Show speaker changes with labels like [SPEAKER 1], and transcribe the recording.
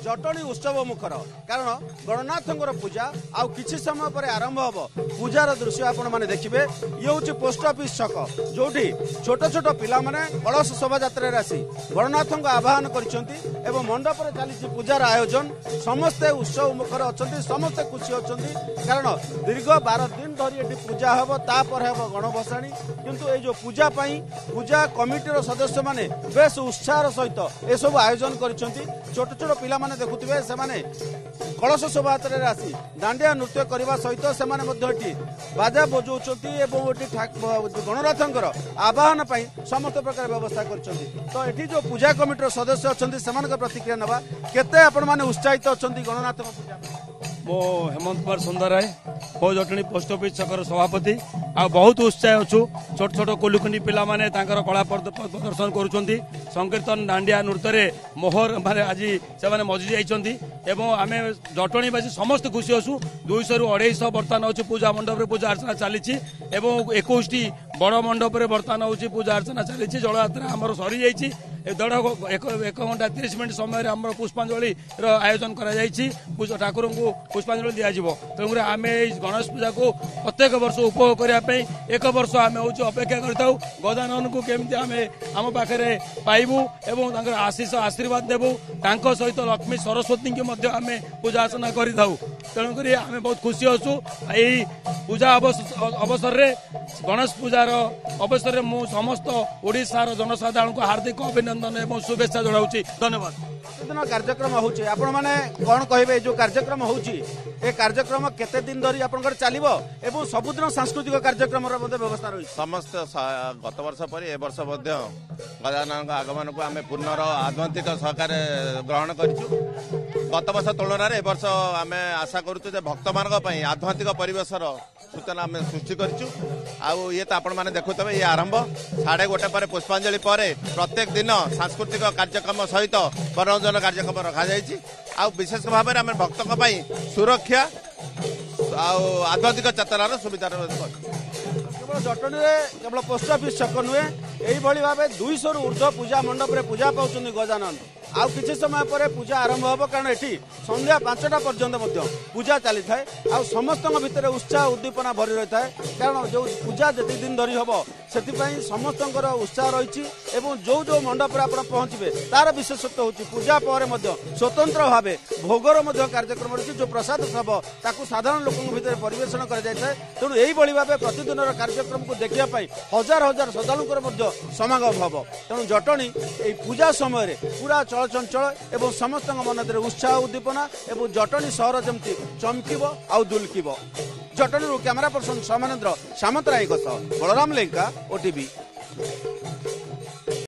[SPEAKER 1] जटणी उत्सव मुखर कारण गणनाथंकर पूजा आउ किछि समय पर आरंभ हबो पूजार दृश्य आपण माने देखिबे। ये होछि पोस्ट ऑफिस छक जोठी छोट छोट पिला माने कलश शोभा यात्रा राशि गणनाथंक आवाहन करिसंती एवं मंडप रे चली पूजार आयोजन समस्ते उत्सव मुखर अछंती समस्ते खुशी अछंती कारण दीर्घ 12 दिन धरी एटी पूजा हबो तापर हबो गणभसाणी किंतु ए जो पूजा पई पूजा कमिटीर सदस्य माने बेस उत्साह सहित ए सब आयोजन करिसंती। छोट छोट पिला माने देखुथिबे से माने कलश शोभायात्रा राशि दांडिया नृत्य करने सहित से बाजा बजाऊँच गणनाथंकर आवाहन पर समस्त प्रकार व्यवस्था कर तो ये जो पूजा कमिटर सदस्य अच्छा से प्रतिक्रिया नवा केते आपण माने उत्साहित अच्छा गणनाथ पूजा।
[SPEAKER 2] मो हेमंत कुमार सुंदर राय मो जटणी पोस्ट ऑफिस छकर सभापति आ बहुत उत्साह अच्छु छोट छोट कोलुकुंडी पिला माने तांकर कला प्रदर्शन करुछंती संकीर्तन दांडिया नृत्य मोहर माने आज से माने मजी जाइछंती एवं आमे जटणीवासी समस्त खुशी अच्छु 200 रु 250 बर्तमान होची पूजा मंडप रे पूजा अर्चना चली एवं 21 बड़ मंडप रे बर्तमान होची पूजा अर्चना चली जलयात्रा हमर सरी जाइछि एक घंटा 30 मिनट समय आम पुष्पांजलि आयोजन कर ठाकुर को पुष्पांजलि दिज्व तेणुकर आम गणेश पूजा को प्रत्येक वर्ष उपभोग करने एक वर्ष आम हूँ अपेक्षा करता गजानन को केमती आम आम पाखे पाइबू एवं आशीष आशीर्वाद देवु सहित लक्ष्मी सरस्वती की आम पूजा अर्चना करूँ तेणुक आम बहुत खुशी अच्छु यही पूजा अवसर में गणेश पूजार अवसर में मु समस्त ओडिशार जनसाधारण को हार्दिक अभिनंदन एवं शुभेच्छा जनाऊँ धन्यवाद।
[SPEAKER 1] प्रतिदिन कार्यक्रम होउची आपण माने कोन कहिबे जो कार्यक्रम होउची ए कार्यक्रम केते दिन धरी आपनकर चलिबो एवं सबुदिन सांस्कृतिक कार्यक्रम रो मध्ये व्यवस्था रही
[SPEAKER 3] समस्त गत वर्ष पर ए वर्ष मध्ये गजानन आगमन को आमे पुनर आगंतुक सहकार ग्रहण करिछु। गत वर्ष तुलन ए वर्ष आमे आशा करूछु जे भक्त मानक पई आध्यात्मिक परिवेशर सूचना आमे सृष्टि करिछु आउ ये त आपण माने देखुतबे ये आरंभ 1:30 पर पुष्पांजलि पर प्रत्येक दिन सांस्कृतिक कार्यक्रम सहित मनोरंजन कार्यक्रम रखा जाइछि आ विशेष भाव में आम भक्तों सुरक्षा आध्यात्मिक चेतनार सुविधा
[SPEAKER 1] केवल जटणी केवल पोस्ट ऑफिस छक नुहे यही भाव 200 रु ऊर्ध्व पूजा मंडप रे पूजा पाउछन गजानन आउ किछि समय पर पूजा आरंभ होबो कारण एठी संध्या 5टा पर्यंत पूजा चली थाए आ समस्त भितर उत्साह उद्दीपना भरी रही थाए कारण जो पूजा जति दिन धरी होबो सेतिपई समस्तंकर उत्साह रही एवं जो जो मंडप आप पहुंचे तार विशेषत्व होची पूजा पर स्वतंत्र भाव भोगर कार्यक्रम रही जो प्रसाद सब ताकू साधारण लोक भितर परिवेशन कर तेणु यही भाव प्रतिदिन कार्यक्रम को देखापी हजार हजार श्रद्धालुंकर समागम हम तेणु जटणी पूजा समय पूरा चलचंचल एवं समस्त मन उत्साह उद्दीपना एवं जटणी सहर जमती चमकिब आउ दुलकिब। Jatani camera person Samanendra Samantaray Balaram Lenka OTV.